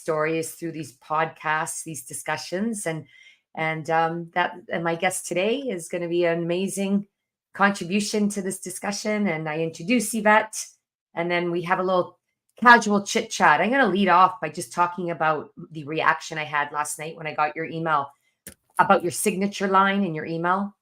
story is through these podcasts, these discussions, and my guest today is going to be an amazing contribution to this discussion. And I introduce Yvette, and then we have a little casual chit chat. I'm going to lead off by just talking about the reaction I had last night when I got your email about your signature line in your email,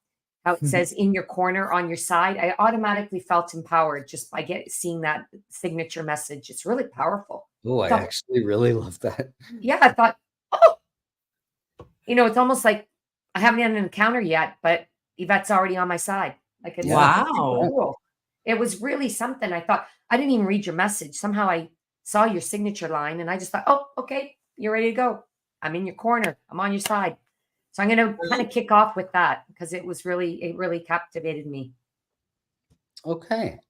how it says in your corner on your side. I automatically felt empowered just by seeing that signature message. It's really powerful. Oh, I actually really love that. Yeah, I thought, oh, it's almost like I haven't had an encounter yet, but Yvette's already on my side. Like, it's Wow. cool. It was really something. I thought, I didn't even read your message. Somehow I saw your signature line and I just thought, oh, okay, you're ready to go. I'm in your corner. I'm on your side. So I'm going to kind of kick off with that because it really captivated me. Okay.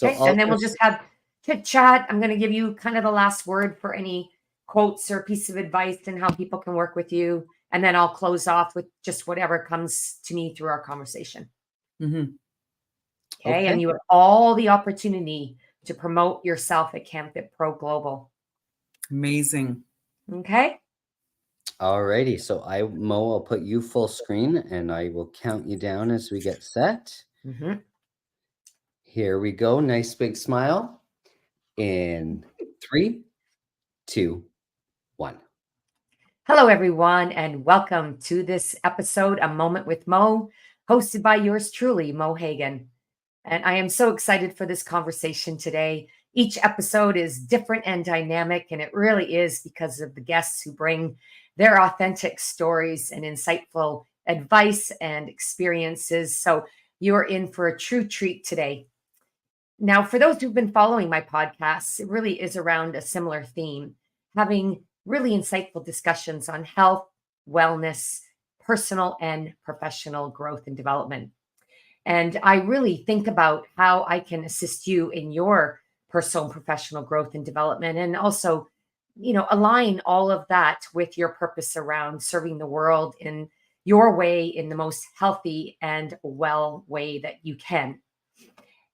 And then we'll just have chit chat. I'm going to give you kind of the last word for any quotes or piece of advice and how people can work with you. And then I'll close off with just whatever comes to me through our conversation. Mm-hmm. Okay. And you have all the opportunity to promote yourself at canfitpro Global. Amazing. Okay. Alrighty. So Mo, I'll put you full screen and I will count you down as we get set. Mm-hmm. Here we go. Nice big smile. In 3, 2, 1. Hello, everyone, and welcome to this episode, A Moment with Mo, hosted by yours truly, Mo Hagan. And I am so excited for this conversation today. Each episode is different and dynamic, and it really is because of the guests who bring their authentic stories and insightful advice and experiences. So you're in for a true treat today. Now, for those who've been following my podcasts, it really is around a similar theme, having really insightful discussions on health, wellness, personal and professional growth and development. And I really think about how I can assist you in your personal and professional growth and development, and also, align all of that with your purpose around serving the world in your way, in the most healthy and well way that you can.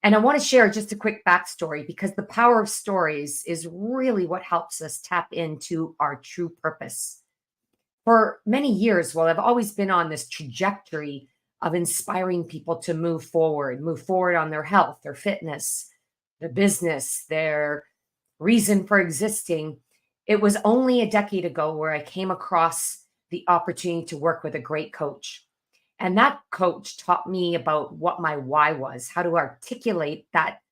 And I want to share just a quick backstory because the power of stories is really what helps us tap into our true purpose. For many years, I've always been on this trajectory of inspiring people to move forward on their health, their fitness, their business, their reason for existing. It was only a decade ago where I came across the opportunity to work with a great coach. And that coach taught me about what my why was, how to articulate that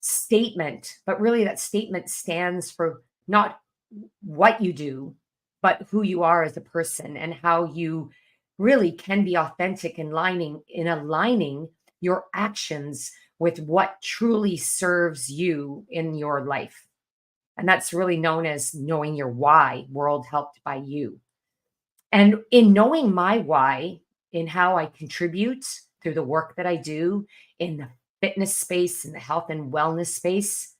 statement. But really, that statement stands for not what you do, but who you are as a person and how you really can be authentic in aligning your actions with what truly serves you in your life. And that's really known as knowing your why, world helped by you. And in knowing my why, in how I contribute through the work that I do in the fitness space, in the health and wellness space,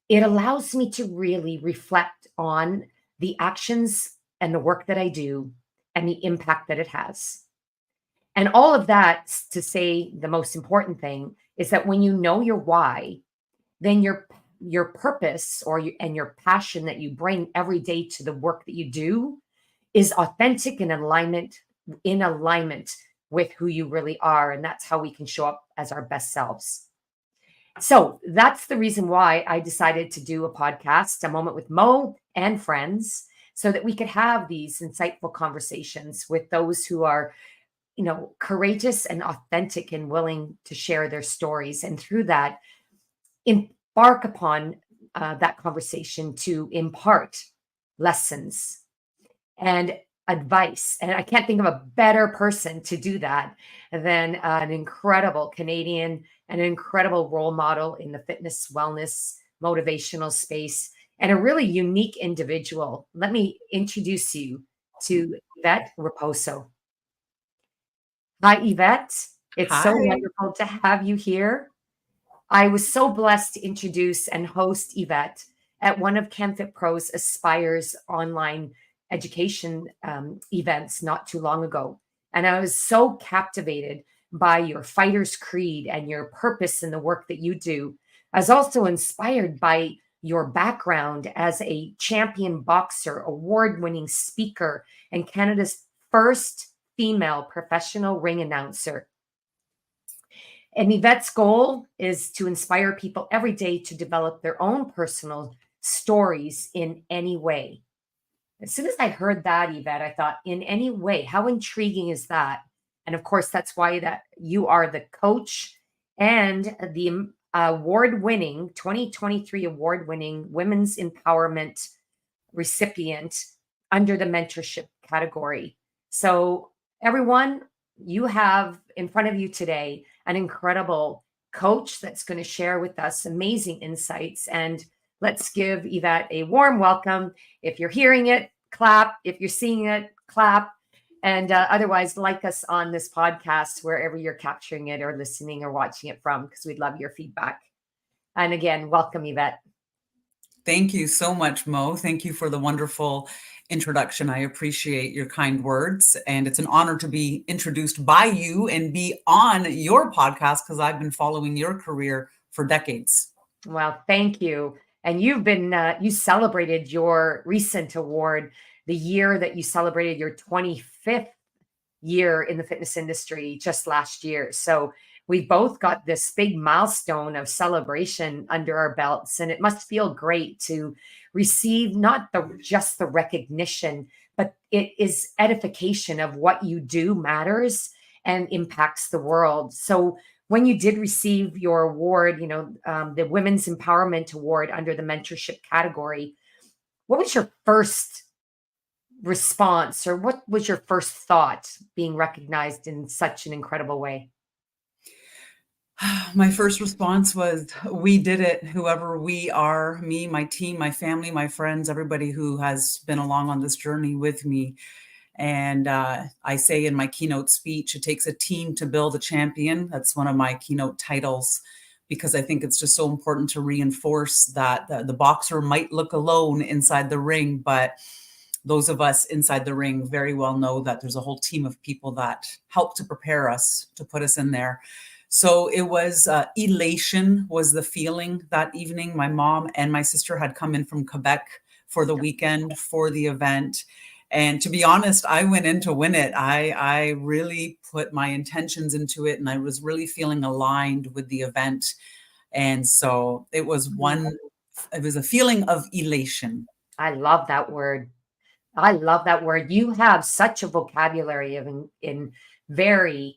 it allows me to really reflect on the actions and the work that I do and the impact that it has. And all of that to say the most important thing is that when you know your why, then your purpose and your passion that you bring every day to the work that you do is authentic and in alignment with who you really are. And that's how we can show up as our best selves. So that's the reason why I decided to do a podcast, A Moment with Mo and friends, so that we could have these insightful conversations with those who are, courageous and authentic and willing to share their stories. And through that, embark upon that conversation to impart lessons and advice. And I can't think of a better person to do that than an incredible Canadian, an incredible role model in the fitness, wellness, motivational space, and a really unique individual. Let me introduce you to Yvette Raposo. Hi, Yvette. It's so wonderful to have you here. I was so blessed to introduce and host Yvette at one of canfitpro's Aspire's online education events not too long ago. And I was so captivated by your fighter's creed and your purpose in the work that you do. I was also inspired by your background as a champion boxer, award-winning speaker, and Canada's first female professional ring announcer. And Yvette's goal is to inspire people every day to develop their own personal stories in any way. As soon as I heard that, Yvette, I thought, in any way, how intriguing is that? And of course, that's why that you are the coach and the award-winning 2023 award-winning women's empowerment recipient under the mentorship category. So everyone, you have in front of you today an incredible coach that's going to share with us amazing insights. And let's give Yvette a warm welcome. If you're hearing it, clap. If you're seeing it, clap. And otherwise, like us on this podcast, wherever you're capturing it or listening or watching it from, because we'd love your feedback. And again, welcome, Yvette. Thank you so much, Mo. Thank you for the wonderful introduction. I appreciate your kind words. And it's an honor to be introduced by you and be on your podcast because I've been following your career for decades. Well, thank you. And you've been, you celebrated your recent award the year that you celebrated your 25th year in the fitness industry just last year. So we both got this big milestone of celebration under our belts, and it must feel great to receive not just the recognition, but it is edification of what you do matters and impacts the world. So when you did receive your award, the Women's Empowerment Award under the mentorship category, what was your first response, or what was your first thought being recognized in such an incredible way? My first response was, we did it. Whoever we are, me, my team, my family, my friends, everybody who has been along on this journey with me. And I say in my keynote speech, it takes a team to build a champion. That's one of my keynote titles, because I think it's just so important to reinforce that the boxer might look alone inside the ring, but those of us inside the ring very well know that there's a whole team of people that help to prepare us, to put us in there. So it was elation was the feeling that evening. My mom and my sister had come in from Quebec for the weekend for the event. And to be honest, I went in to win it. I really put my intentions into it, and I was really feeling aligned with the event. And so it was a feeling of elation. I love that word. I love that word. You have such a vocabulary of in very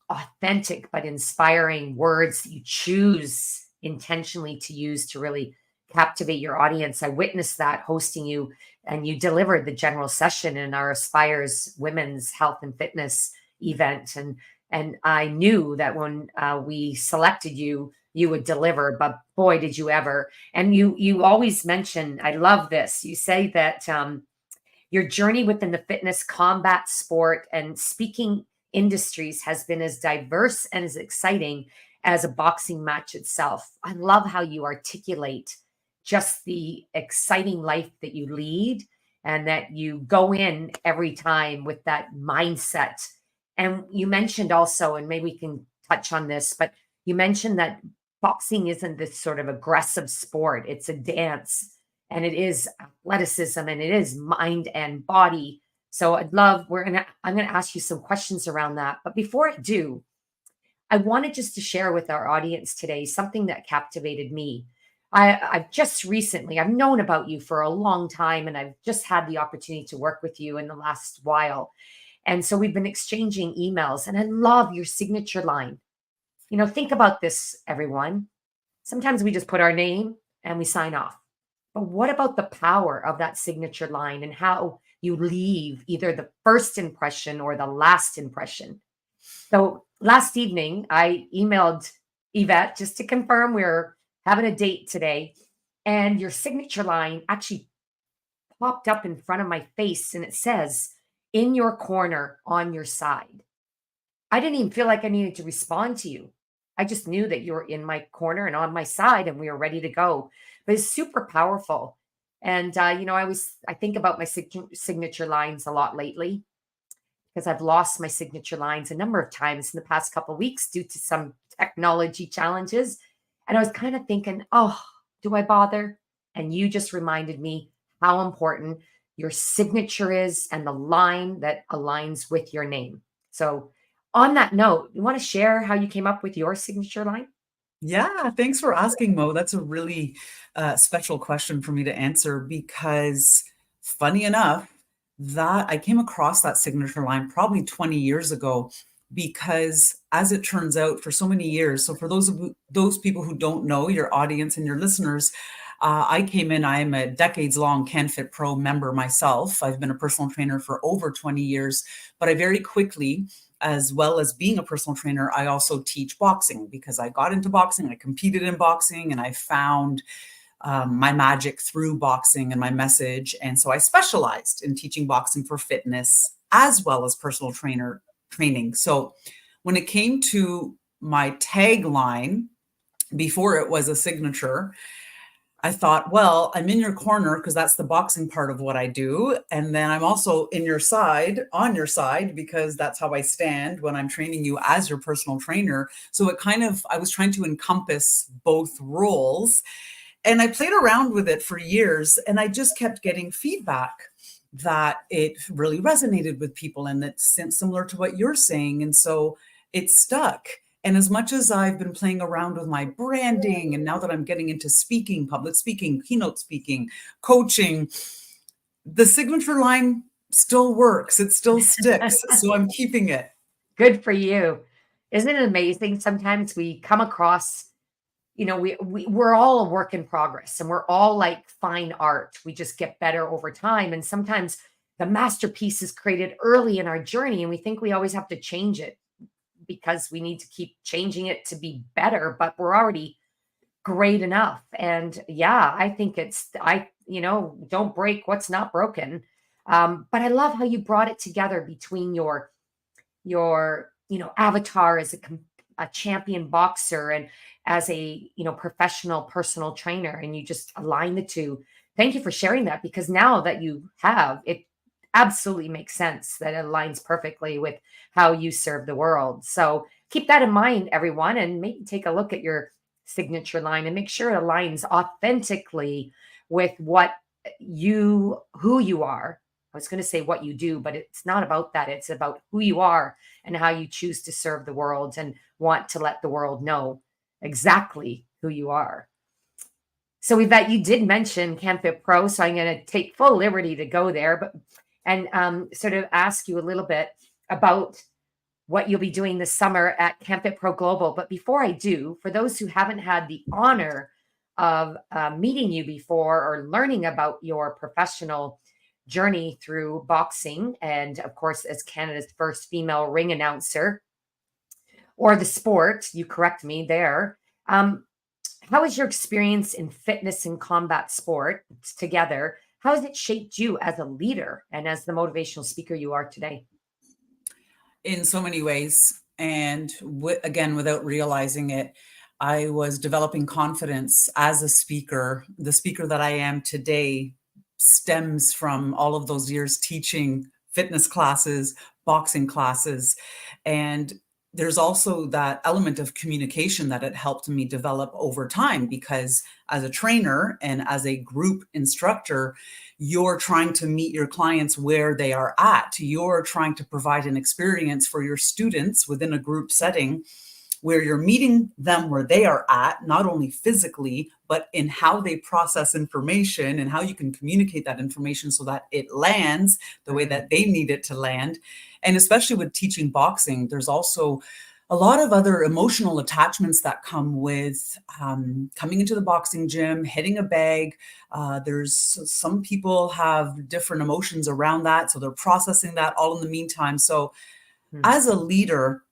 authentic but inspiring words that you choose intentionally to use to really captivate your audience. I witnessed that hosting you, and you delivered the general session in our Aspires Women's Health and Fitness event. And I knew that when we selected you, you would deliver, but boy, did you ever. And you always mention, I love this. You say that your journey within the fitness, combat sport, and speaking industries has been as diverse and as exciting as a boxing match itself. I love how you articulate just the exciting life that you lead, and that you go in every time with that mindset. And you mentioned also, and maybe we can touch on this, but you mentioned that boxing isn't this sort of aggressive sport. It's a dance, and it is athleticism, and it is mind and body. So I'm going to ask you some questions around that. But before I do, I wanted just to share with our audience today something that captivated me. I've known about you for a long time, and I've just had the opportunity to work with you in the last while. And so we've been exchanging emails, and I love your signature line. Think about this, everyone. Sometimes we just put our name and we sign off. But what about the power of that signature line and how you leave either the first impression or the last impression? So last evening, I emailed Yvette just to confirm we're having a date today. And your signature line actually popped up in front of my face, and it says, "In your corner, on your side." I didn't even feel like I needed to respond to you. I just knew that you were in my corner and on my side, and we were ready to go. But it's super powerful. And, I think about my signature lines a lot lately, because I've lost my signature lines a number of times in the past couple of weeks due to some technology challenges. And I was kind of thinking, oh, do I bother? And you just reminded me how important your signature is and the line that aligns with your name. So, on that note, you want to share how you came up with your signature line? Yeah, thanks for asking, Mo. That's a really special question for me to answer because, funny enough, that I came across that signature line probably 20 years ago. Because, as it turns out, for so many years, so for those people who don't know, your audience and your listeners, I came in. I am a decades-long canfitpro member myself. I've been a personal trainer for over 20 years, but I very quickly, as well as being a personal trainer, I also teach boxing because I got into boxing, I competed in boxing, and I found my magic through boxing and my message. And so I specialized in teaching boxing for fitness as well as personal training. So when it came to my tagline, before it was a signature, I thought, well, I'm in your corner because that's the boxing part of what I do. And then I'm also on your side, because that's how I stand when I'm training you as your personal trainer. So I was trying to encompass both roles. And I played around with it for years, and I just kept getting feedback that it really resonated with people and that's similar to what you're saying. And so it stuck. And as much as I've been playing around with my branding, and now that I'm getting into speaking, public speaking, keynote speaking, coaching, the signature line still works. It still sticks. So I'm keeping it. Good for you. Isn't it amazing? Sometimes we come across, we're all a work in progress, and we're all like fine art. We just get better over time. And sometimes the masterpiece is created early in our journey, and we think we always have to change it because we need to keep changing it to be better, but we're already great enough. And yeah, I think don't break what's not broken. But I love how you brought it together between your avatar as a champion boxer and as a professional personal trainer, and you just align the two. Thank you for sharing that, because now that you have it, absolutely makes sense that it aligns perfectly with how you serve the world. So keep that in mind, everyone, and maybe take a look at your signature line and make sure it aligns authentically with who you are. I was going to say what you do, but it's not about that. It's about who you are and how you choose to serve the world and want to let the world know exactly who you are. So Yvette, you did mention CanFit Pro, so I'm going to take full liberty to go there, and sort of ask you a little bit about what you'll be doing this summer at CanFit Pro Global. But before I do, for those who haven't had the honor of meeting you before or learning about your professional journey through boxing, and of course, as Canada's first female ring announcer, or the sport, you correct me there. How has your experience in fitness and combat sport together? How has it shaped you as a leader and as the motivational speaker you are today? In so many ways. And again, without realizing it, I was developing confidence as a speaker. The speaker that I am today stems from all of those years teaching fitness classes, boxing classes. And there's also that element of communication that it helped me develop over time, because as a trainer and as a group instructor, you're trying to meet your clients where they are at. You're trying to provide an experience for your students within a group setting where you're meeting them where they are at, not only physically, but in how they process information and how you can communicate that information so that it lands the way that they need it to land. And especially with teaching boxing, there's also a lot of other emotional attachments that come with coming into the boxing gym, hitting a bag. There's some people have different emotions around that, so they're processing that all in the meantime. So as a leader,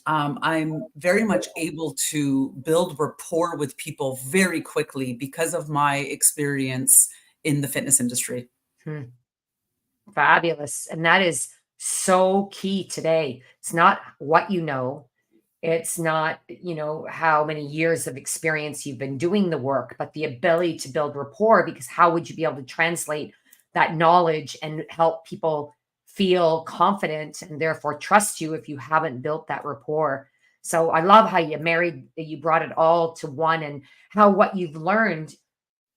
I'm very much able to build rapport with people very quickly because of my experience in the fitness industry. Fabulous. And that is so key today. It's not what you know. It's not, how many years of experience you've been doing the work, but the ability to build rapport, because how would you be able to translate that knowledge and help people feel confident and therefore trust you if you haven't built that rapport? So I love how you brought it all to one, and how what you've learned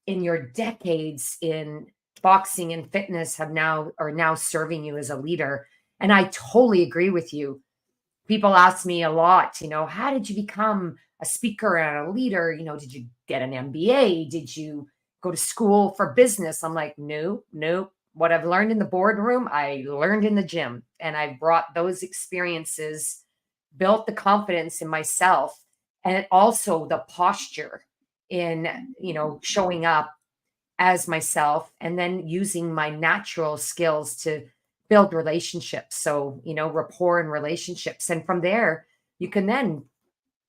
in your decades in boxing and fitness are now serving you as a leader. And I totally agree with you. People ask me a lot, how did you become a speaker and a leader? Did you get an MBA? Did you go to school for business? I'm like, no, no. What I've learned in the boardroom, I learned in the gym. And I brought those experiences, built the confidence in myself, and also the posture in, showing up as myself, and then using my natural skills to build relationships. So, rapport and relationships. And from there, you can then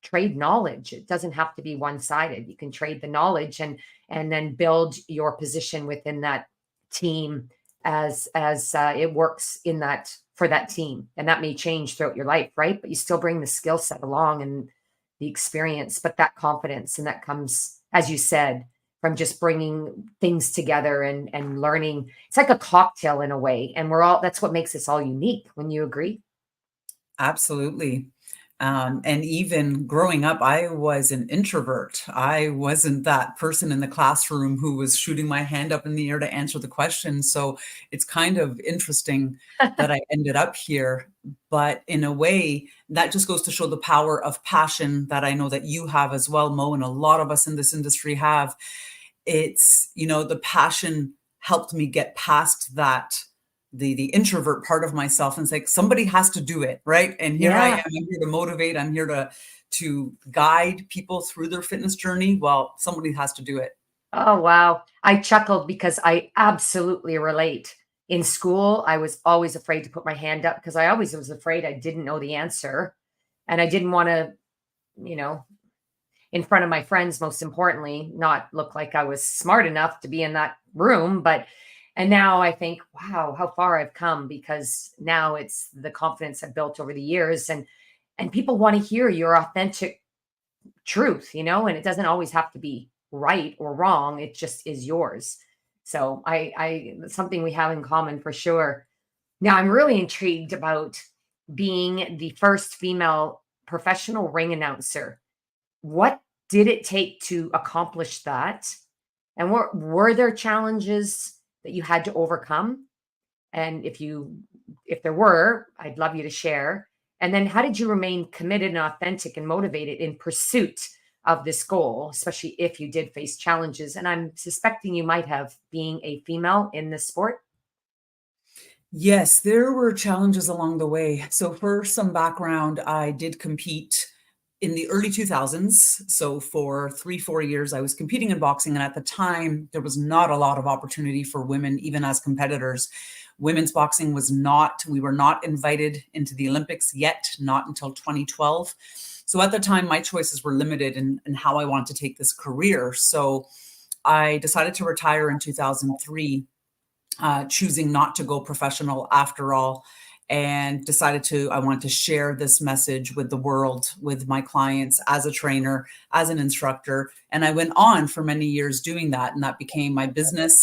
trade knowledge. It doesn't have to be one-sided. You can trade the knowledge and then build your position within that team as it works in that for that team. And that may change throughout your life, right? But you still bring the skill set along and the experience, but that confidence, and that comes, as you said, from just bringing things together and learning. It's like a cocktail in a way. And that's what makes us all unique. When you agree? Absolutely. And even growing up, I was an introvert. I wasn't that person in the classroom who was shooting my hand up in the air to answer the question. So it's kind of interesting that I ended up here. But in a way, that just goes to show the power of passion that I know that you have as well, Mo, and a lot of us in this industry have. It's, the passion helped me get past that the introvert part of myself, and it's like somebody has to do it, right? And here I am. I'm here to motivate. I'm here to guide people through their fitness journey. Well, somebody has to do it. Oh, wow. I chuckled because I absolutely relate. In school, I was always afraid to put my hand up because I always was afraid I didn't know the answer. And I didn't want to, you know, in front of my friends, most importantly, not look like I was smart enough to be in that room. And now I think, wow, how far I've come, because now it's the confidence I've built over the years, and people want to hear your authentic truth, and it doesn't always have to be right or wrong. It just is yours. So it's something we have in common for sure. Now I'm really intrigued about being the first female professional ring announcer. What did it take to accomplish that? And were there challenges that you had to overcome? And if there were, I'd love you to share. And then how did you remain committed and authentic and motivated in pursuit of this goal, especially if you did face challenges? And I'm suspecting you might have, being a female in this sport. Yes, there were challenges along the way. So for some background, I did compete in the early 2000s. So for 3-4 years, I was competing in boxing. And at the time, there was not a lot of opportunity for women, even as competitors. Women's boxing we were not invited into the Olympics yet, not until 2012. So at the time, my choices were limited in how I wanted to take this career. So I decided to retire in 2003, choosing not to go professional after all, and I wanted to share this message with the world, with my clients, as a trainer, as an instructor. And I went on for many years doing that. And that became my business.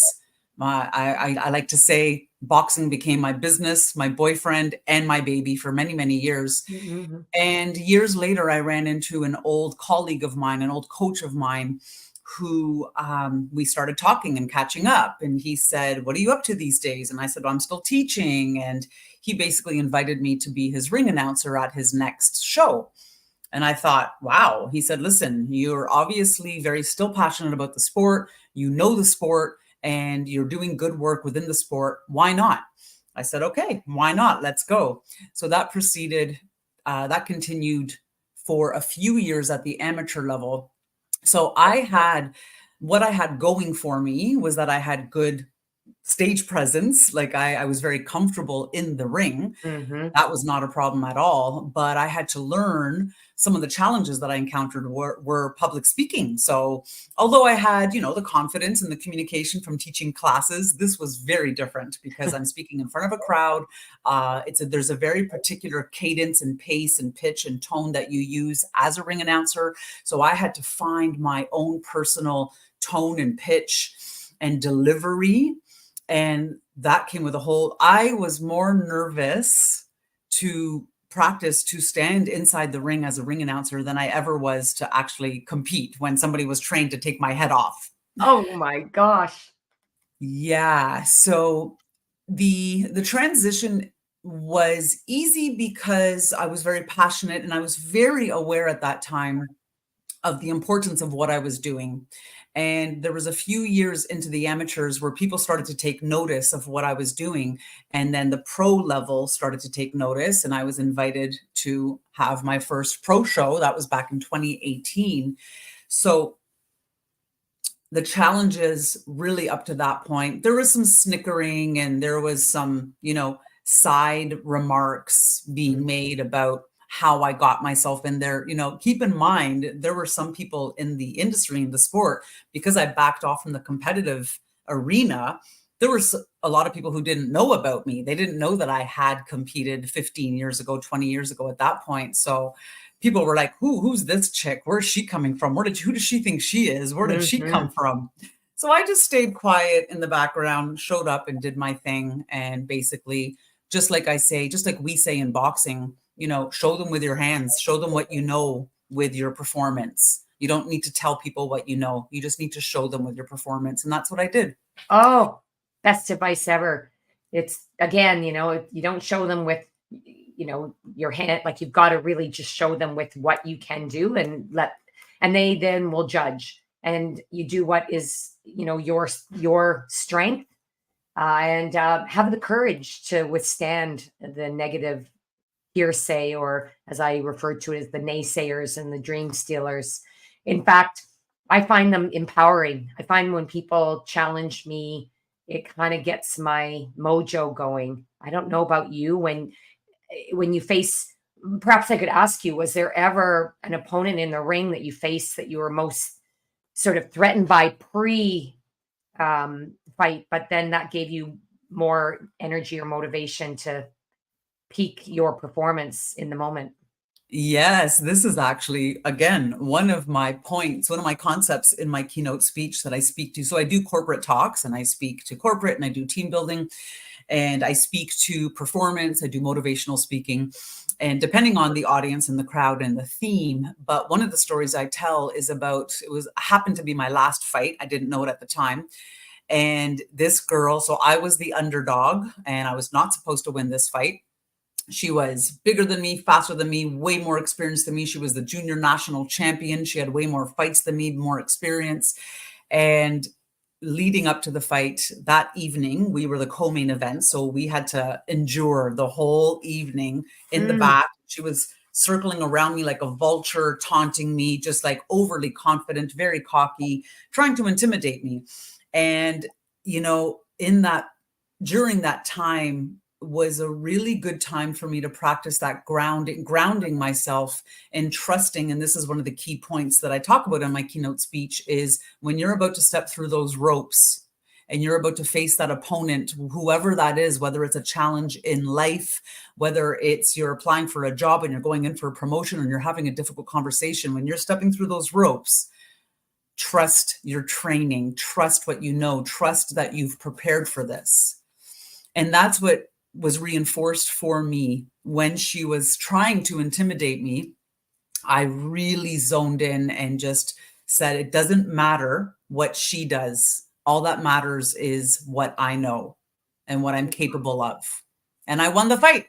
I like to say boxing became my business, my boyfriend, and my baby for many, many years. Mm-hmm. And years later, I ran into an old colleague of mine, an old coach of mine, who we started talking and catching up. And he said, "What are you up to these days?" And I said, "Well, I'm still teaching." And he basically invited me to be his ring announcer at his next show. And I thought, wow. He said, "Listen, you're obviously very still passionate about the sport. You know the sport, and you're doing good work within the sport. Why not?" I said, "Okay, why not? Let's go." So that continued for a few years at the amateur level. So what I had going for me was that I had good stage presence. Like I was very comfortable in the ring. Mm-hmm. That was not a problem at all. But I had to learn some of the challenges that I encountered were public speaking. So although I had, the confidence and the communication from teaching classes, this was very different because I'm speaking in front of a crowd. There's a very particular cadence and pace and pitch and tone that you use as a ring announcer. So I had to find my own personal tone and pitch and delivery. And that came with I was more nervous to practice to stand inside the ring as a ring announcer than I ever was to actually compete when somebody was trained to take my head off. Oh my gosh. Yeah. So the transition was easy because I was very passionate and I was very aware at that time of the importance of what I was doing. And there was a few years into the amateurs where people started to take notice of what I was doing. And then the pro level started to take notice. And I was invited to have my first pro show. That was back in 2018. So the challenges really up to that point, there was some snickering and there was some, side remarks being made about how I got myself in there. Keep in mind, there were some people in the industry, in the sport, because I backed off from the competitive arena. There were a lot of people who didn't know about me. They didn't know that I had competed 15 years ago, 20 years ago at that point. So people were like, who's this chick? Where's she coming from? Who does she think she is? Where did she come from? So I just stayed quiet in the background, showed up and did my thing. And basically, just like we say in boxing, show them with your hands, show them what you know with your performance. You don't need to tell people what you know. You just need to show them with your performance. And that's what I did. Oh, best advice ever. It's again, you don't show them with, your hand, like you've got to really just show them with what you can do and they then will judge. And you do what is, your strength, and have the courage to withstand the negative hearsay, or as I refer to it as the naysayers and the dream stealers. In fact, I find them empowering. I find when people challenge me, it kind of gets my mojo going. I don't know about you, when you face, perhaps I could ask you, was there ever an opponent in the ring that you faced that you were most sort of threatened by pre fight, but then that gave you more energy or motivation to peak your performance in the moment? Yes, this is actually, again, one of my points, one of my concepts in my keynote speech that I speak to. So I do corporate talks and I speak to corporate and I do team building and I speak to performance. I do motivational speaking, and depending on the audience and the crowd and the theme. But one of the stories I tell is about, happened to be my last fight. I didn't know it at the time. And this girl, so I was the underdog and I was not supposed to win this fight. She was bigger than me, faster than me, way more experienced than me. She was the junior national champion. She had way more fights than me, more experience. And leading up to the fight that evening, we were the co-main event. So we had to endure the whole evening in the back. She was circling around me like a vulture, taunting me, just like overly confident, very cocky, trying to intimidate me. And, during that time, was a really good time for me to practice that grounding myself and trusting. And this is one of the key points that I talk about in my keynote speech is when you're about to step through those ropes and you're about to face that opponent, whoever that is, whether it's a challenge in life, whether it's you're applying for a job and you're going in for a promotion and you're having a difficult conversation, when you're stepping through those ropes, trust your training, trust what you know, trust that you've prepared for this. And that's what was reinforced for me when she was trying to intimidate me. I really zoned in and just said, it doesn't matter what she does. All that matters is what I know and what I'm capable of. And I won the fight.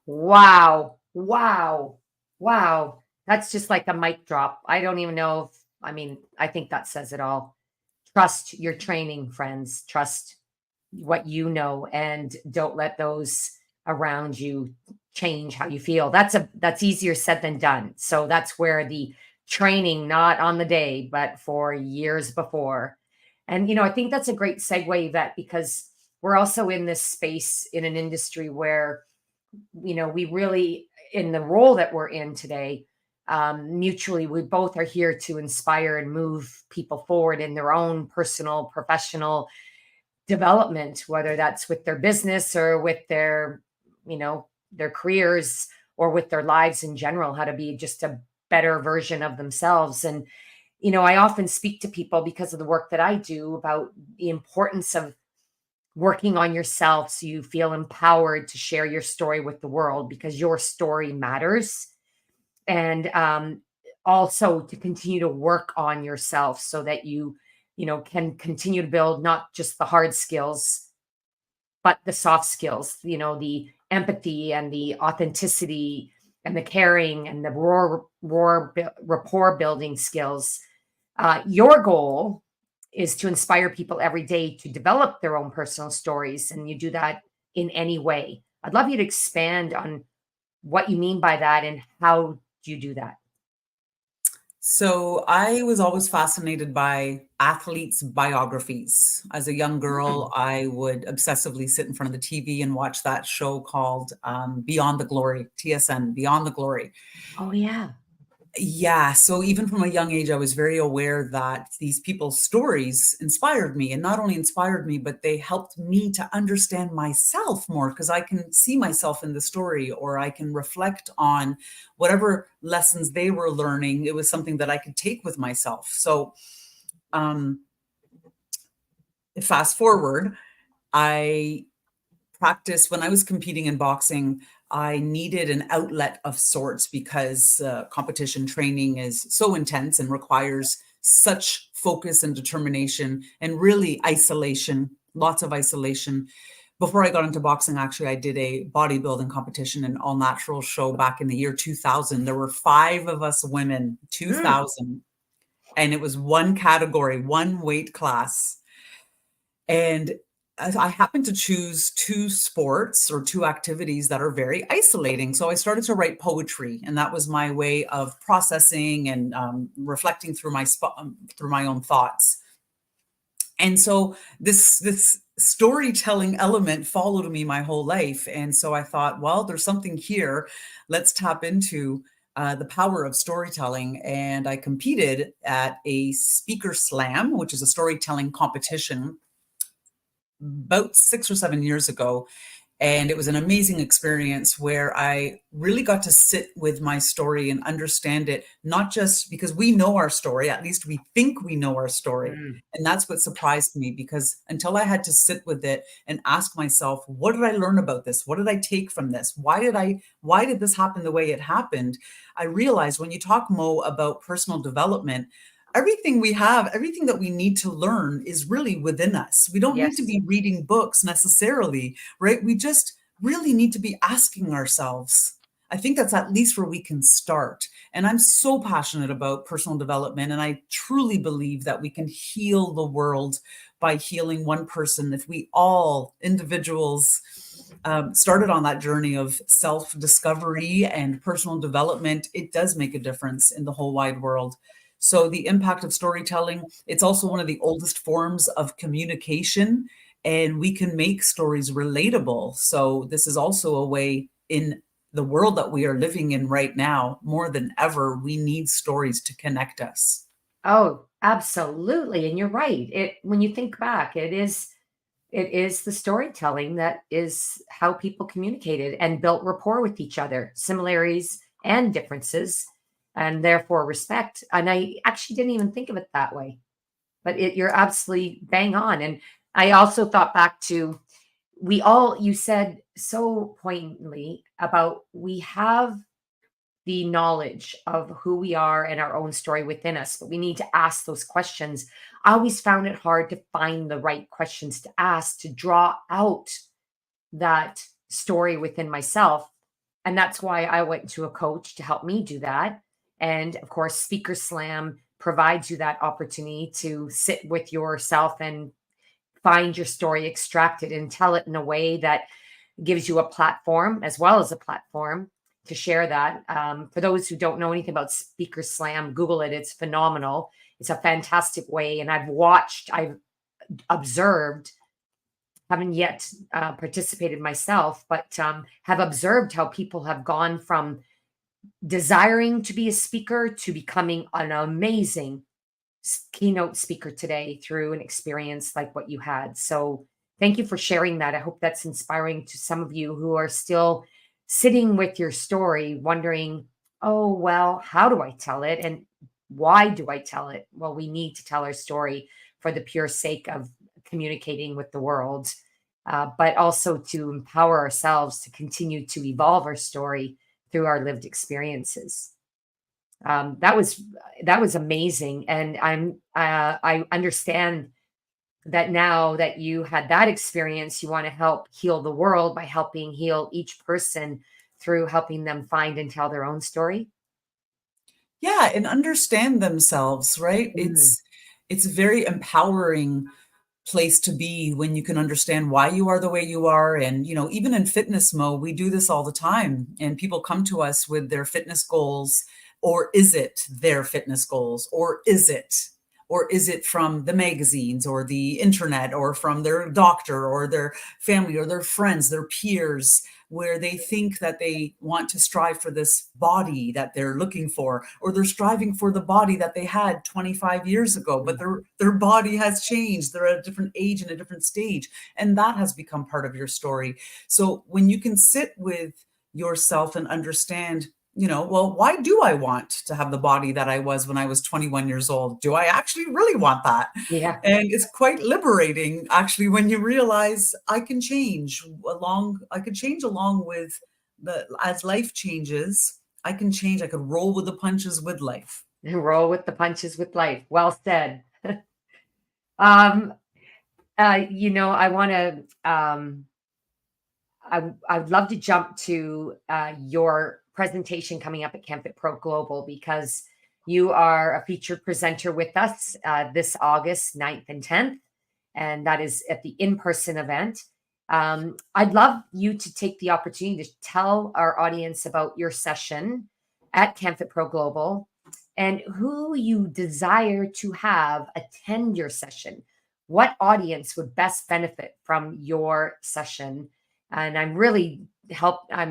Wow. Wow. Wow. That's just like a mic drop. I don't even know I think that says it all. Trust your training, friends. Trust what you know, and don't let those around you change how you feel. That's easier said than done. So that's where the training, not on the day, but for years before. And I think that's a great segue, that because we're also in this space in an industry where we really, in the role that we're in today, mutually, we both are here to inspire and move people forward in their own personal, professional development, whether that's with their business or with their careers or with their lives in general, how to be just a better version of themselves. And, I often speak to people because of the work that I do about the importance of working on yourself so you feel empowered to share your story with the world, because your story matters. And also to continue to work on yourself so that you can continue to build not just the hard skills, but the soft skills, the empathy and the authenticity and the caring and the rapport building skills. Your goal is to inspire people every day to develop their own personal stories, and you do that in any way. I'd love you to expand on what you mean by that and how do you do that? So I was always fascinated by athletes' biographies. As a young girl, I would obsessively sit in front of the TV and watch that show called Beyond the Glory, TSN, Beyond the Glory. Oh, yeah. Yeah, so even from a young age, I was very aware that these people's stories inspired me, and not only inspired me, but they helped me to understand myself more because I can see myself in the story, or I can reflect on whatever lessons they were learning. It was something that I could take with myself. So, fast forward, I practice when I was competing in boxing. I needed an outlet of sorts because competition training is so intense and requires such focus and determination and really isolation, lots of isolation. Before I got into boxing, actually, I did a bodybuilding competition, an all natural show back in the year 2000. There were 5 of us women, 2000, and it was one category, one weight class. And I happened to choose 2 sports or 2 activities that are very isolating. So I started to write poetry, and that was my way of processing and reflecting through my own thoughts. And so this storytelling element followed me my whole life. And so I thought, well, there's something here. Let's tap into the power of storytelling. And I competed at a speaker slam, which is a storytelling competition, about 6 or 7 years ago. And it was an amazing experience where I really got to sit with my story and understand it, not just because we know our story, at least we think we know our story. And that's what surprised me, because until I had to sit with it and ask myself, what did I learn about this? What did I take from this? Why did this happen the way it happened? I realized when you talk, Mo, about personal development, everything we have, everything that we need to learn is really within us. We don't need to Yes. be reading books necessarily, right? We just really need to be asking ourselves. I think that's at least where we can start. And I'm so passionate about personal development. And I truly believe that we can heal the world by healing one person. If we all, individuals, started on that journey of self-discovery and personal development, it does make a difference in the whole wide world. So the impact of storytelling, it's also one of the oldest forms of communication, and we can make stories relatable. So this is also a way, in the world that we are living in right now, more than ever, we need stories to connect us. Oh, absolutely. And you're right. When you think back, it is the storytelling that is how people communicated and built rapport with each other, similarities and differences, and therefore respect. And I actually didn't even think of it that way, but you're absolutely bang on. And I also thought back to, you said so poignantly about, we have the knowledge of who we are and our own story within us, but we need to ask those questions. I always found it hard to find the right questions to ask to draw out that story within myself. And that's why I went to a coach to help me do that. And of course, Speaker Slam provides you that opportunity to sit with yourself and find your story, extract it, and tell it in a way that gives you a platform, as well as a platform to share that. For those who don't know anything about Speaker Slam, Google it. It's phenomenal. It's a fantastic way. And I've observed, haven't yet participated myself, but have observed how people have gone from desiring to be a speaker to becoming an amazing keynote speaker today through an experience like what you had. So thank you for sharing that. I hope that's inspiring to some of you who are still sitting with your story, wondering, oh, well, how do I tell it? And why do I tell it? Well, we need to tell our story for the pure sake of communicating with the world, but also to empower ourselves to continue to evolve our story through our lived experiences. That was amazing, and I understand that now that you had that experience, you want to help heal the world by helping heal each person through helping them find and tell their own story. Yeah, and understand themselves, right? Mm. It's a very empowering place to be when you can understand why you are the way you are. And, even in fitness, Mo, we do this all the time. And people come to us with their fitness goals, or is it their fitness goals? Or is it from the magazines or the internet or from their doctor or their family or their friends, their peers, where they think that they want to strive for this body that they're looking for, or they're striving for the body that they had 25 years ago, but their body has changed. They're at a different age and a different stage, and that has become part of your story. So when you can sit with yourself and understand, well, why do I want to have the body that I was when I was 21 years old? Do I actually really want that? Yeah. And it's quite liberating, actually, when you realize I can change along with as life changes. I can change. I could roll with the punches with life. Roll with the punches with life. Well said. um, I want to. I'd love to jump to your presentation coming up at canfitpro Global, because you are a featured presenter with us this August 9th and 10th, and that is at the in-person event. I'd love you to take the opportunity to tell our audience about your session at canfitpro Global and who you desire to have attend your session. What audience would best benefit from your session? And I'm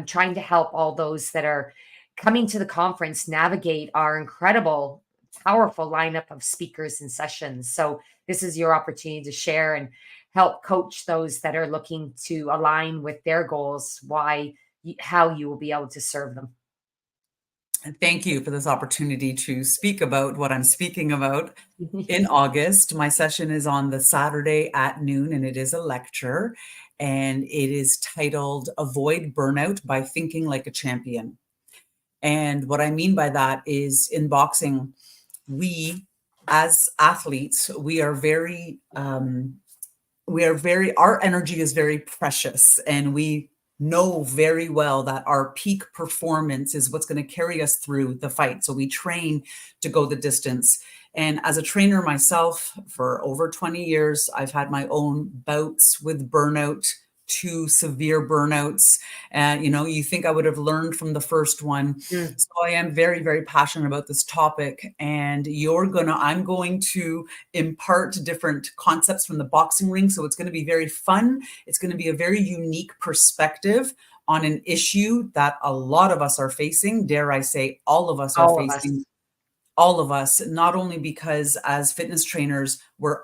trying to help all those that are coming to the conference navigate our incredible, powerful lineup of speakers and sessions. So this is your opportunity to share and help coach those that are looking to align with their goals, how you will be able to serve them. And thank you for this opportunity to speak about what I'm speaking about in August. My session is on the Saturday at noon, and it is a lecture, and it is titled Avoid Burnout by Thinking Like a Champion. And what I mean by that is, in boxing, we as athletes, our energy is very precious, and we know very well that our peak performance is what's going to carry us through the fight. So we train to go the distance. And as a trainer myself for over 20 years, I've had my own bouts with burnout, 2 severe burnouts. And, you think I would have learned from the first one. Mm. So I am very, very passionate about this topic. And I'm going to impart different concepts from the boxing ring. So it's going to be very fun. It's going to be a very unique perspective on an issue that a lot of us are facing. Dare I say, all of us are All of us. facing. All of us, not only because as fitness trainers, we're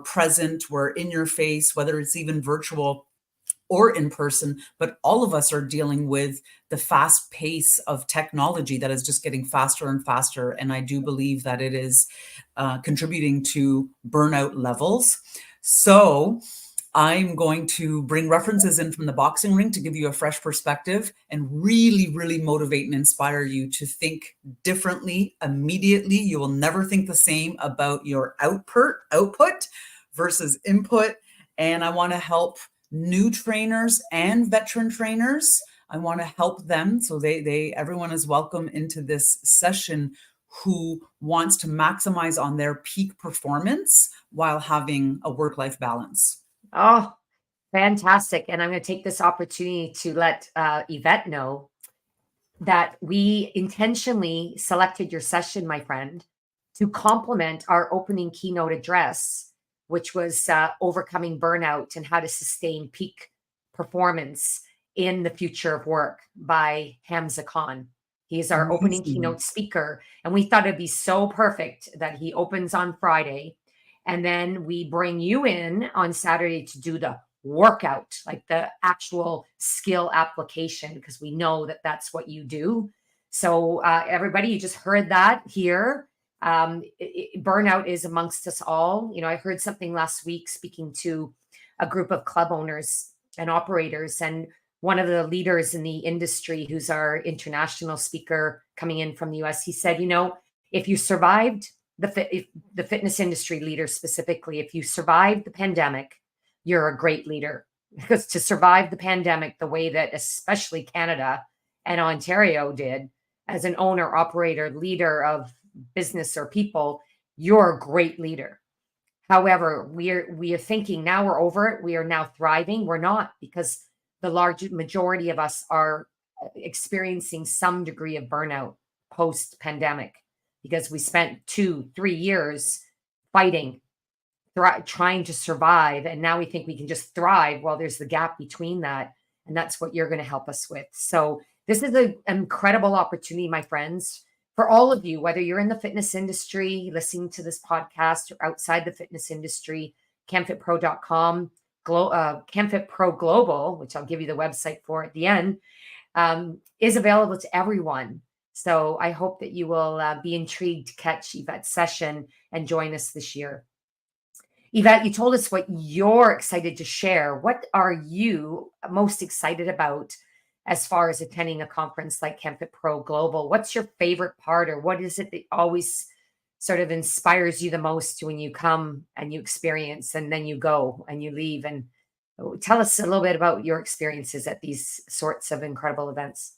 present, we're in your face, whether it's even virtual or in person, but all of us are dealing with the fast pace of technology that is just getting faster and faster. And I do believe that it is contributing to burnout levels. So I'm going to bring references in from the boxing ring to give you a fresh perspective and really, really motivate and inspire you to think differently immediately. You will never think the same about your output versus input. And I want to help new trainers and veteran trainers. I want to help them. So everyone is welcome into this session who wants to maximize on their peak performance while having a work-life balance. Oh, fantastic. And I'm going to take this opportunity to let Yvette know that we intentionally selected your session, my friend, to complement our opening keynote address, which was overcoming burnout and how to sustain peak performance in the future of work by Hamza Khan. He is our opening keynote speaker. And we thought it'd be so perfect that he opens on Friday. And then we bring you in on Saturday to do the workout, like the actual skill application, because we know that that's what you do. So everybody, you just heard that here. Burnout is amongst us all. I heard something last week speaking to a group of club owners and operators, and one of the leaders in the industry, who's our international speaker coming in from the US, he said, if you survived the fitness industry leader specifically, if you survived the pandemic, you're a great leader. Because to survive the pandemic the way that especially Canada and Ontario did, as an owner, operator, leader of business or people, you're a great leader. However, we are thinking now we're over it. We are now thriving. We're not, because the large majority of us are experiencing some degree of burnout post-pandemic, because we spent 2-3 years fighting, trying to survive. And now we think we can just thrive. Well, there's the gap between that. And that's what you're going to help us with. So this is an incredible opportunity, my friends, for all of you, whether you're in the fitness industry, listening to this podcast, or outside the fitness industry. canfitpro.com, CanFitPro Global, which I'll give you the website for at the end, is available to everyone. So I hope that you will be intrigued to catch Yvette's session and join us this year. Yvette, you told us what you're excited to share. What are you most excited about as far as attending a conference like canfitpro Global? What's your favorite part, or what is it that always sort of inspires you the most when you come and you experience and then you go and you leave? And tell us a little bit about your experiences at these sorts of incredible events.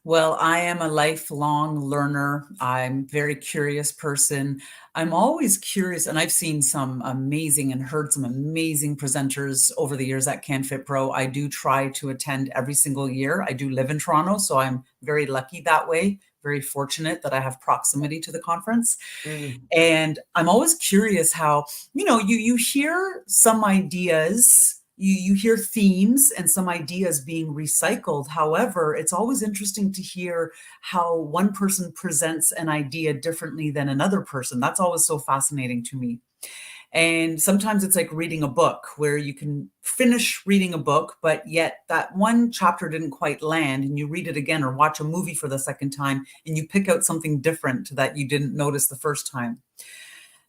Well, I am a lifelong learner. I'm a very curious person. I'm always curious, and I've seen some amazing and heard some amazing presenters over the years at canfitpro. I do try to attend every single year. I do live in Toronto, so I'm very lucky that way, very fortunate that I have proximity to the conference. And I'm always curious how, you hear some ideas, you hear themes and some ideas being recycled. However, it's always interesting to hear how one person presents an idea differently than another person. That's always so fascinating to me. And sometimes it's like reading a book, where you can finish reading a book, but yet that one chapter didn't quite land, and you read it again or watch a movie for the second time, and you pick out something different that you didn't notice the first time.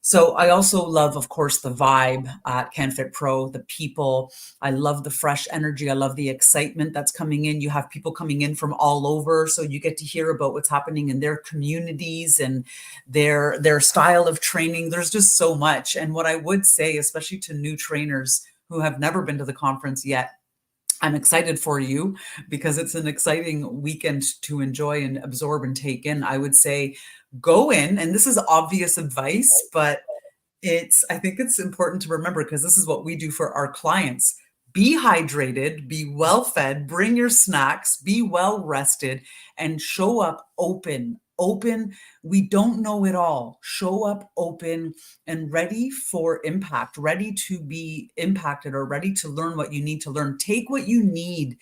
So I also love, of course, the vibe at canfitpro, the people. I love the fresh energy. I love the excitement that's coming in. You have people coming in from all over, so you get to hear about what's happening in their communities and their style of training. There's just so much. And what I would say, especially to new trainers who have never been to the conference yet, I'm excited for you, because it's an exciting weekend to enjoy and absorb and take in. I would say go in, and this is obvious advice, but I think it's important to remember, because this is what we do for our clients. Be hydrated, be well fed, bring your snacks, be well rested, and show up open. We don't know it all. Show up open and ready for impact, ready to be impacted, or ready to learn what you need to learn. Take what you need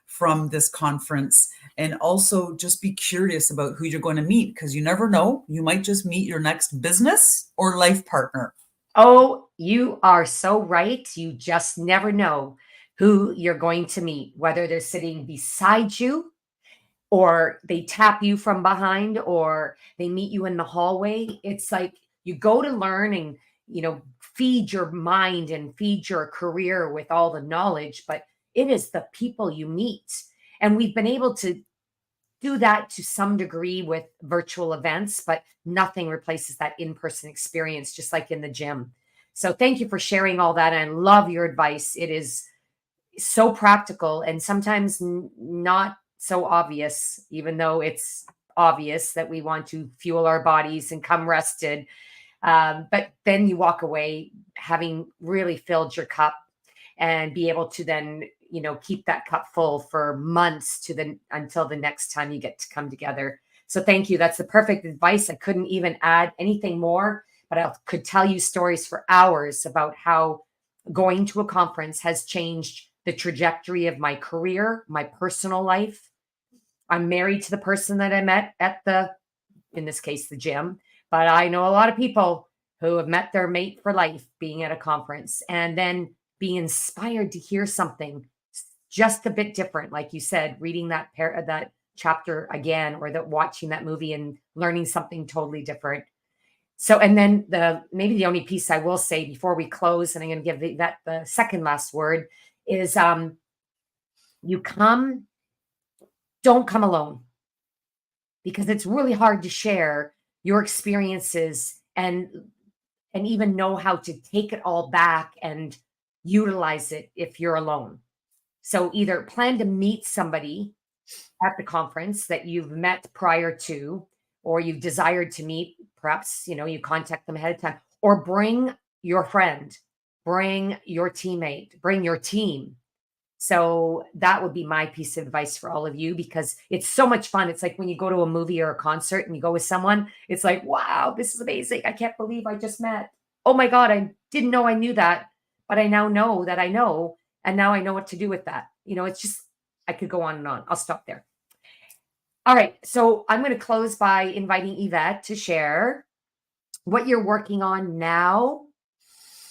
from this conference, and also just be curious about who you're going to meet, because you never know. You might just meet your next business or life partner. Oh, you are so right. You just never know who you're going to meet, whether they're sitting beside you, or they tap you from behind, or they meet you in the hallway. It's like you go to learn and, feed your mind and feed your career with all the knowledge, but it is the people you meet. And we've been able to do that to some degree with virtual events, but nothing replaces that in-person experience, just like in the gym. So thank you for sharing all that. And I love your advice. It is so practical and sometimes not so obvious, even though it's obvious that we want to fuel our bodies and come rested. But then you walk away having really filled your cup and be able to then, keep that cup full for months until the next time you get to come together. So thank you. That's the perfect advice. I couldn't even add anything more, but I could tell you stories for hours about how going to a conference has changed the trajectory of my career, my personal life. I'm married to the person that I met at in this case, the gym, but I know a lot of people who have met their mate for life being at a conference, and then being inspired to hear something just a bit different. Like you said, reading that chapter again, or watching that movie and learning something totally different. So, and then maybe the only piece I will say before we close, and I'm going to give that the second last word, is you come, don't come alone, because it's really hard to share your experiences and even know how to take it all back and utilize it if you're alone. So either plan to meet somebody at the conference that you've met prior to, or you've desired to meet, perhaps, you contact them ahead of time, or bring your friend, bring your teammate, bring your team. So that would be my piece of advice for all of you, because it's so much fun. It's like when you go to a movie or a concert and you go with someone, it's like, wow, this is amazing. I can't believe I just met. Oh my God, I didn't know I knew that, but I now know that I know. And now I know what to do with that. It's just, I could go on and on. I'll stop there. All right. So I'm going to close by inviting Yvette to share what you're working on now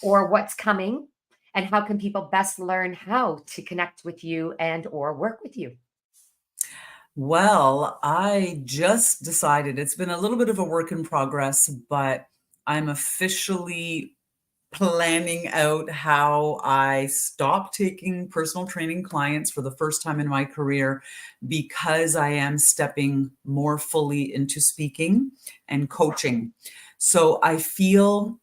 or what's coming, and how can people best learn how to connect with you and or work with you. Well, I just decided, it's been a little bit of a work in progress, but I'm officially planning out how I stop taking personal training clients for the first time in my career, because I am stepping more fully into speaking and coaching. So I feel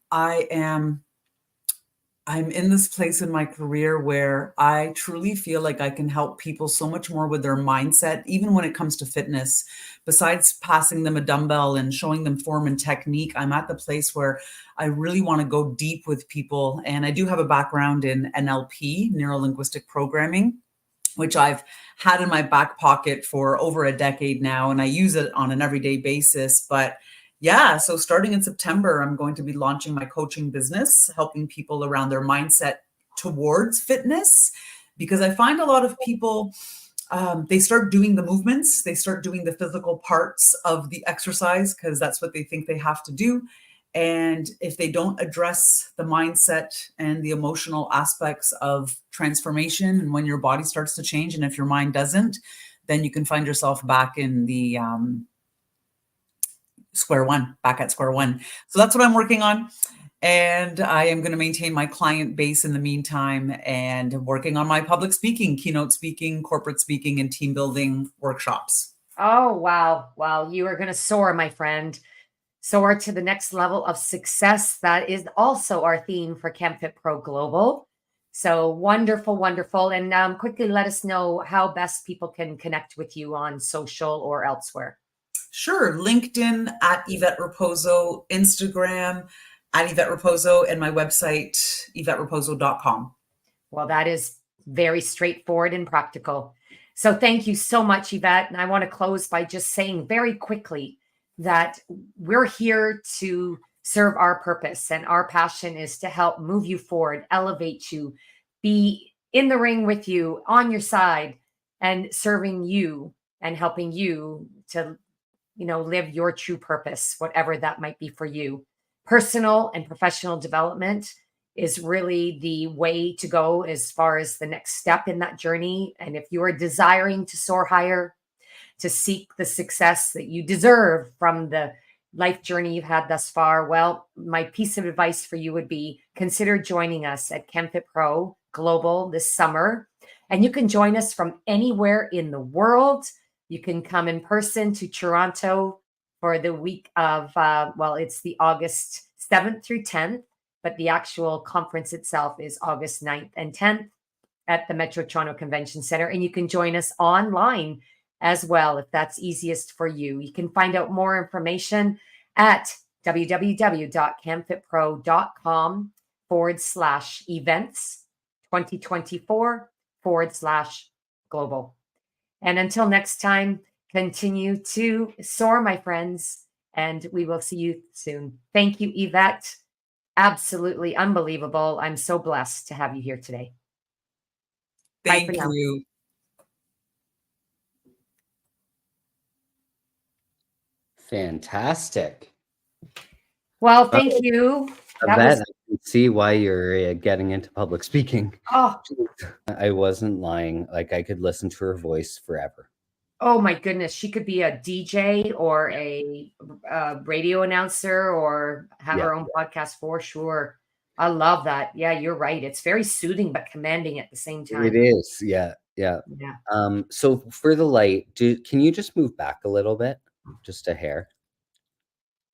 I'm in this place in my career where I truly feel like I can help people so much more with their mindset, even when it comes to fitness. Besides passing them a dumbbell and showing them form and technique, I'm at the place where I really want to go deep with people. And I do have a background in NLP, neuro-linguistic programming, which I've had in my back pocket for over a decade now, and I use it on an everyday basis. But yeah, so starting in September, I'm going to be launching my coaching business, helping people around their mindset towards fitness, because I find a lot of people, they start doing the movements, they start doing the physical parts of the exercise because that's what they think they have to do. And if they don't address the mindset and the emotional aspects of transformation, and when your body starts to change, and if your mind doesn't, then you can find yourself back in the back at square one. So that's what I'm working on. And I am going to maintain my client base in the meantime, and working on my public speaking, keynote speaking, corporate speaking, and team building workshops. Oh, wow. Wow. You are going to soar, my friend. Soar to the next level of success. That is also our theme for canfitpro Global. So wonderful, wonderful. And quickly let us know how best people can connect with you on social or elsewhere. Sure. LinkedIn at Yvette Raposo, Instagram at Yvette Raposo, and my website, YvetteRaposo.com. Well, that is very straightforward and practical. So thank you so much, Yvette. And I want to close by just saying very quickly that we're here to serve our purpose, and our passion is to help move you forward, elevate you, be in the ring with you, on your side, and serving you and helping you to live your true purpose, whatever that might be for you. Personal and professional development is really the way to go as far as the next step in that journey. And if you are desiring to soar higher, to seek the success that you deserve from the life journey you've had thus far, well, my piece of advice for you would be consider joining us at canfitpro Global this summer. And you can join us from anywhere in the world. You can come in person to Toronto for the week of, it's the August 7th through 10th, but the actual conference itself is August 9th and 10th at the Metro Toronto Convention Center. And you can join us online as well, if that's easiest for you. You can find out more information at www.canfitpro.com/events 2024/global. And until next time, continue to soar, my friends, and we will see you soon. Thank you, Yvette. Absolutely unbelievable. I'm so blessed to have you here today. Thank you. Fantastic. Well, thank you. Yvette, I can see why you're getting into public speaking. Oh, I wasn't lying. Like, I could listen to her voice forever. Oh my goodness. She could be a DJ or a radio announcer or have her own podcast for sure. I love that. Yeah, you're right. It's very soothing but commanding at the same time. It is. Yeah. Yeah. Yeah. So for the light, can you just move back a little bit? Just a hair.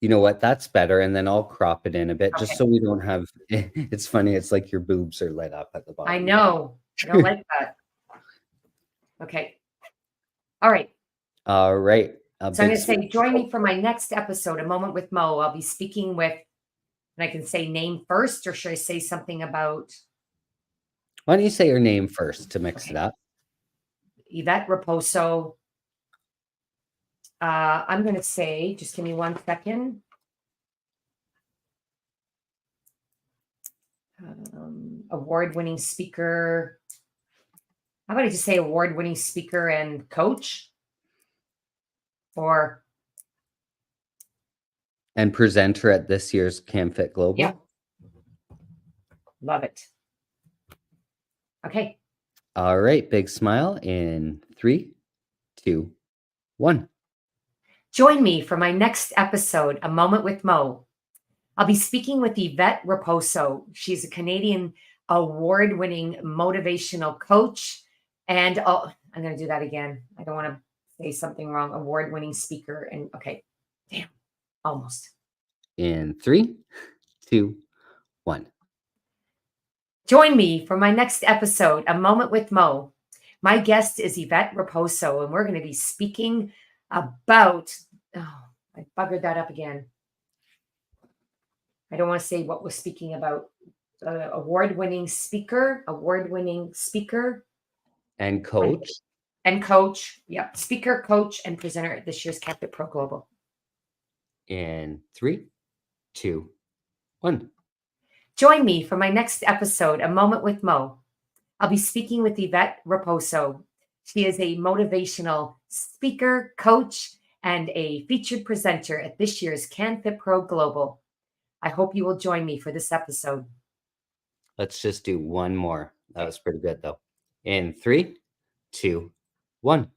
You know what? That's better. And then I'll crop it in a bit just Okay. so we don't have it's funny, it's like your boobs are lit up at the I bottom. know. I don't like that. Okay. All right. All right. So I'm going to say, join me for my next episode, A Moment with Mo. I'll be speaking with, and I can say name first, or should I say something about Why don't you say your name first to mix it Okay. up? Yvette Raposo? I'm going to say, just give me 1 second. Award-winning speaker. How about I just say award-winning speaker and coach? Or And presenter at this year's CanFit Global. yeah, love it. Okay. All right. Big smile in 3, 2, 1. Join me for my next episode, A Moment with Mo. I'll be speaking with Yvette Raposo. She's a Canadian award-winning motivational coach. And I'm going to do that again. I don't want to say something wrong. Award-winning speaker. And okay, damn, almost. In 3, 2, 1. Join me for my next episode, A Moment with Mo. My guest is Yvette Raposo, and we're going to be speaking about, oh, I buggered that up again. I don't want to say what we're speaking about. Award-winning speaker, And coach. and coach. Yep, speaker, coach, and presenter at this year's canfitpro Global. In 3, 2, 1. Join me for my next episode, A Moment with Mo. I'll be speaking with Yvette Raposo. She is a motivational speaker, coach, and a featured presenter at this year's canfitpro Global. I hope you will join me for this episode. Let's just do one more. That was pretty good, though. In 3, 2, 1.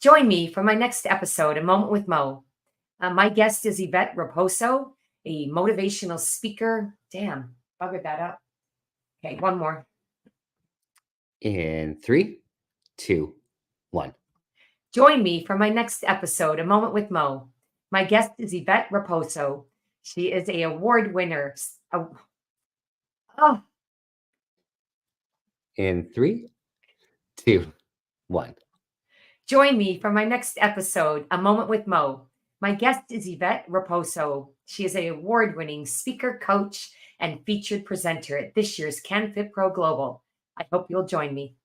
Join me for my next episode, A Moment with Mo. My guest is Yvette Raposo, a motivational speaker. Damn, buggered that up. Okay, one more. In 3, 2, 1. Join me for my next episode, A Moment with Mo. My guest is Yvette Raposo. She is a award winner. In 3, 2, 1. Join me for my next episode, A Moment with Mo. My guest is Yvette Raposo. She is an award-winning speaker, coach, and featured presenter at this year's canfitpro Global. I hope you'll join me.